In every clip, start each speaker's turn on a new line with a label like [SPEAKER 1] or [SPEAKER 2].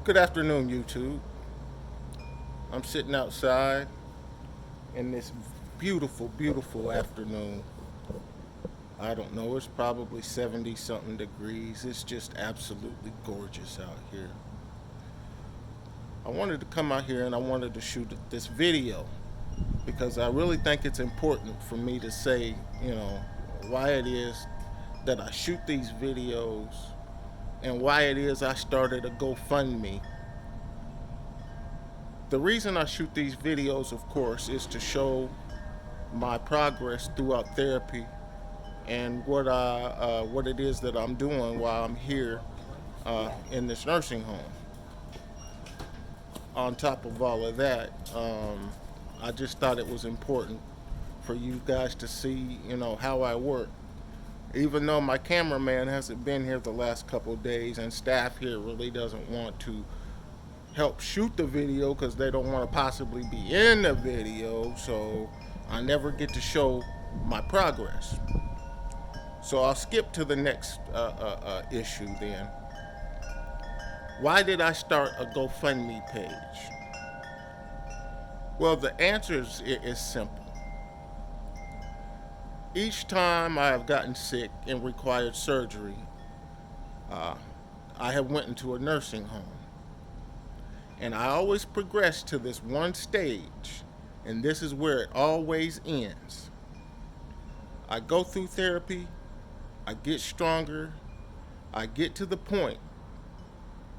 [SPEAKER 1] Good afternoon, YouTube. I'm sitting outside in this beautiful, beautiful afternoon. I don't know, it's probably 70 something degrees. It's just absolutely gorgeous out here. I wanted to come out here and I wanted to shoot this video because I really think it's important for me to say, why it is that I shoot these videos and why it is I started a GoFundMe. The reason I shoot these videos, of course, is to show my progress throughout therapy and what it is that I'm doing while I'm here in this nursing home. On top of all of that, I just thought it was important for you guys to see, how I work. Even though my cameraman hasn't been here the last couple of days and staff here really doesn't want to help shoot the video because they don't want to possibly be in the video, so I never get to show my progress. So I'll skip to the next issue then. Why did I start a GoFundMe page? Well, the answer is simple. Each time I have gotten sick and required surgery, uh, I have went into a nursing home. And I always progress to this one stage, and this is where it always ends. I go through therapy, I get stronger, I get to the point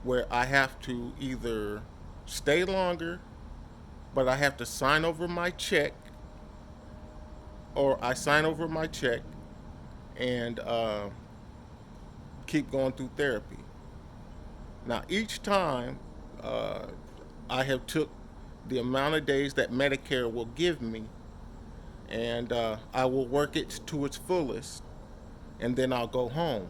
[SPEAKER 1] where I have to either stay longer, but I have to sign over my check, or I sign over my check and keep going through therapy. Now, each time uh, I have took the amount of days that Medicare will give me, and I will work it to its fullest, and then I'll go home.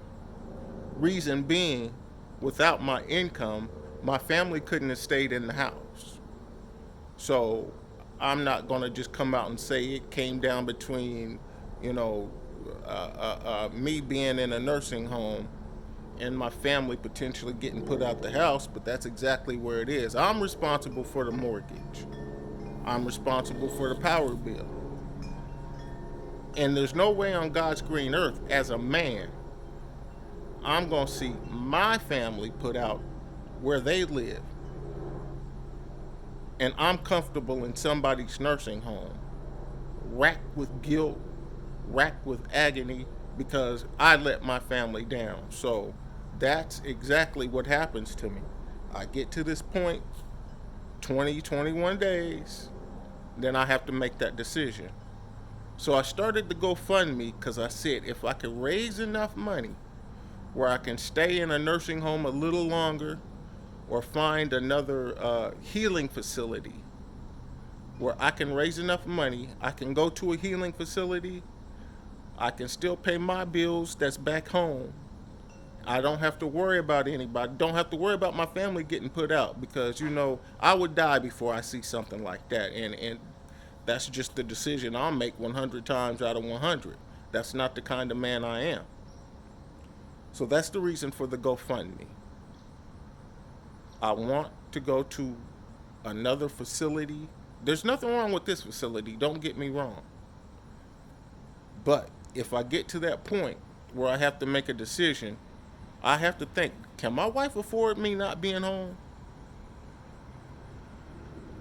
[SPEAKER 1] Reason being, without my income, my family couldn't have stayed in the house. So I'm not going to just come out and say it came down between, you know, me being in a nursing home and my family potentially getting put out the house, but that's exactly where it is. I'm responsible for the mortgage. I'm responsible for the power bill. And there's no way on God's green earth, as a man, I'm going to see my family put out where they live. And I'm comfortable in somebody's nursing home, racked with guilt, racked with agony, because I let my family down. So that's exactly what happens to me. I get to this point, 20, 21 days, then I have to make that decision. So I started the GoFundMe because I said if I could raise enough money where I can stay in a nursing home a little longer or find another healing facility where I can raise enough money, I can go to a healing facility, I can still pay my bills that's back home. I don't have to worry about anybody. Don't have to worry about my family getting put out because I would die before I see something like that, and that's just the decision I'll make 100 times out of 100. That's not the kind of man I am. So that's the reason for the GoFundMe. I want to go to another facility. There's nothing wrong with this facility, don't get me wrong. But if I get to that point where I have to make a decision, I have to think, can my wife afford me not being home?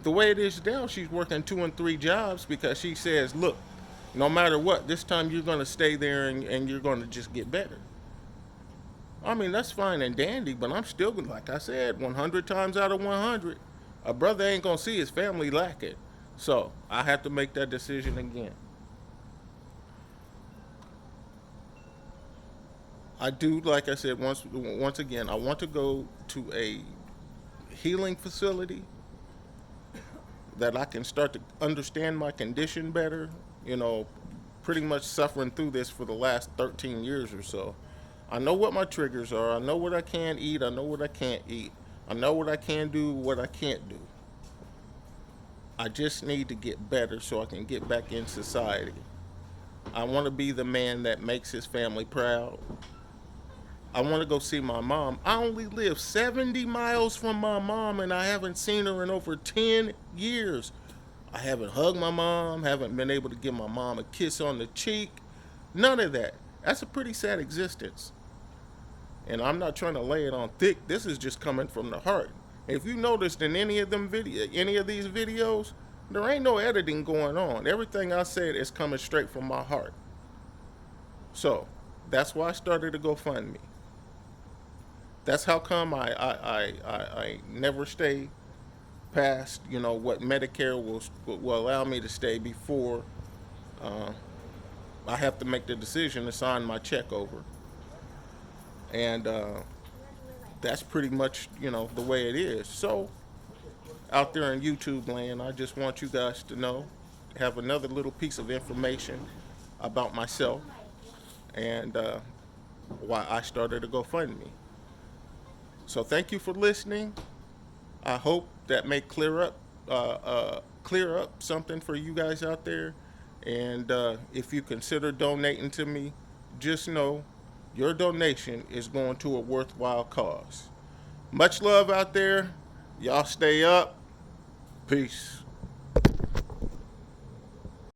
[SPEAKER 1] The way it is now, she's working 2 and 3 jobs because she says, look, no matter what, this time you're going to stay there and you're going to just get better. I mean, that's fine and dandy, but I'm still, like I said, 100 times out of 100, a brother ain't going to see his family lacking. So I have to make that decision again. I do, like I said, once again, I want to go to a healing facility that I can start to understand my condition better. You know, pretty much suffering through this for the last 13 years or so. I know what my triggers are. I know what I can eat. I know what I can't eat. I know what I can do, what I can't do. I just need to get better so I can get back in society. I want to be the man that makes his family proud. I want to go see my mom. I only live 70 miles from my mom, and I haven't seen her in over 10 years. I haven't hugged my mom, haven't been able to give my mom a kiss on the cheek. None of that. That's a pretty sad existence. And I'm not trying to lay it on thick. This is just coming from the heart. If you noticed in any of these videos, there ain't no editing going on. Everything I said is coming straight from my heart. So that's why I started a GoFundMe. That's how come I never stay past what Medicare will allow me to stay before uh, I have to make the decision to sign my check over, and that's pretty much the way it is. So out there in YouTube land, I just want you guys to know, have another little piece of information about myself and why I started a GoFundMe. So thank you for listening. I hope that may clear up something for you guys out there. And if you consider donating to me, just know your donation is going to a worthwhile cause. Much love out there. Y'all stay up. Peace.